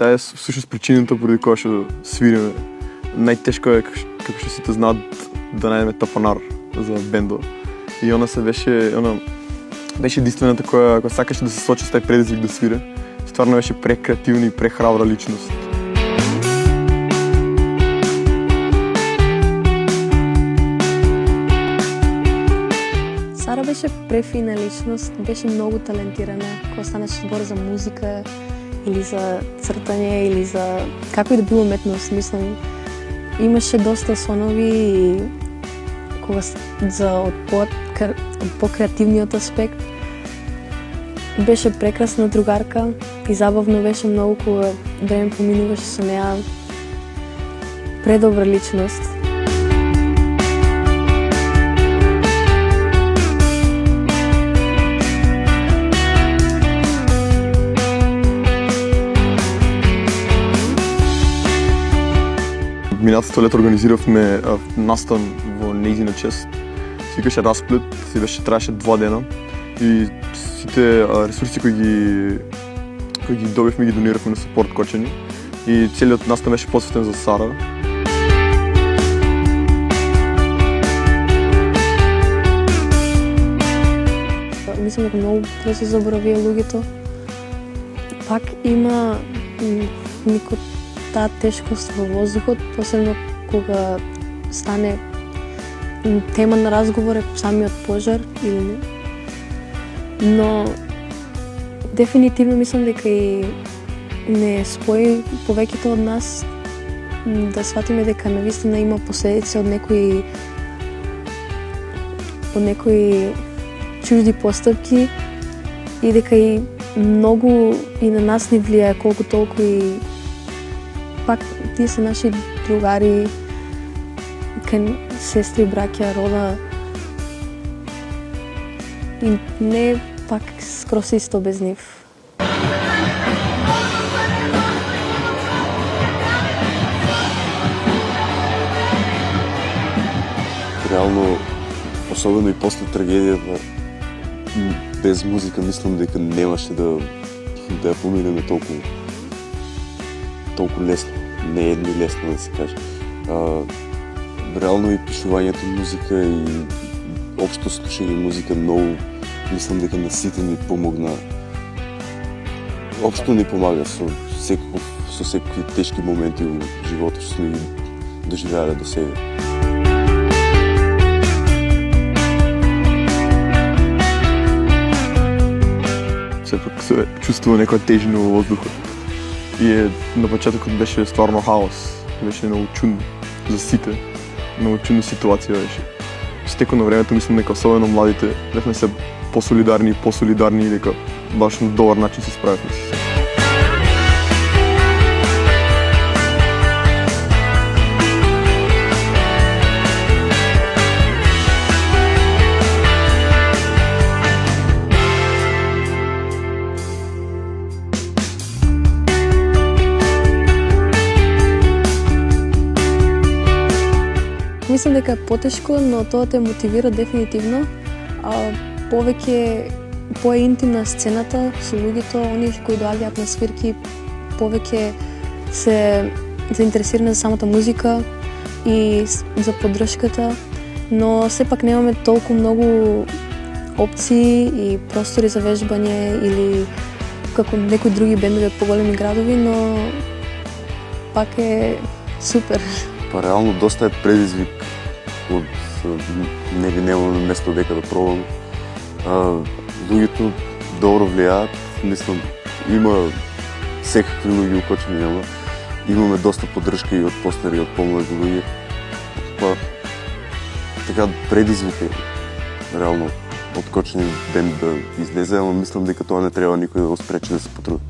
таа е всушност причината поради која што свириме. Најтешко е како што сите знаат да најдеме тапанар за бендо. И она беше единствената која сакаше да се сочи с тај предизвик да свире. Стварно беше прекреативна и прехрабра личност. Сара беше префина личност, беше многу талентирана. Кога станеше збор за музика или за цртање или за како и да било уметност, мислам, имаше доста сонови и кога за од по-креативниот аспект. Беше прекрасна другарка и забавно беше многу кога време поминуваше со неа. Предобра личност. Минатото лето организиравме настан во нејзина чест. Се викаше Расплет, траеше 2 дена и сите ресурси кои ги добивме ги дониравме на Супорт Кочани и целиот настан беше посветен за Сара. Мислам дека многу се заборавија луѓето. Пак има таа тешкост во воздухот, посебно кога стане тема на разговор е самиот пожар или не. Но дефинитивно мислам дека и не спои повеќето од нас да сватиме дека навистина има последици од некои чужди постапки и дека и многу и на нас ни влијае колку толку и пак тие се наши другари, сестри, браќа, рода и не пак скрос исто без нив. Реално, особено и после трагедијата, без музика мислам дека немаше да ја поминеме толку лесно, не е ни лесно да се каже. Реално и пишувањето музика и општо слушање музика многу, мислам дека на сите ни помогна. Општо ни помага со секакви тешки моменти во животот што ни доживеале до себе. Сепак се чувствува некоја тежина во воздухот. И на почетокот беше стварно хаос. Беше многу чудно за сите. Многу чудна ситуација беше. Со текот на времето мислам дека особено младите бевме се посолидарни и дека баш на добар начин се справивме со се. Мислам дека е потешко, но тоа те мотивира дефинитивно. Повеќе поинтимна сцената со луѓето, оние кои доаѓаат на свирки, повеќе се заинтересирани за самата музика и за поддршката, но сепак немаме толку многу опции и простори за вежбање или како некои други бендови од поголеми градови, но пак е супер. Па реално доста е предизвик од нели немаме место дека да пробам. Луѓето добро влијаат, мислам, има секакви луѓе укочени, нема. Имаме доста поддршка и од постари, од помлади луѓе. Па така предизвик е реално од Кочани бенд да излезе, ама мислам дека тоа не треба никој да го спречи да се потруди.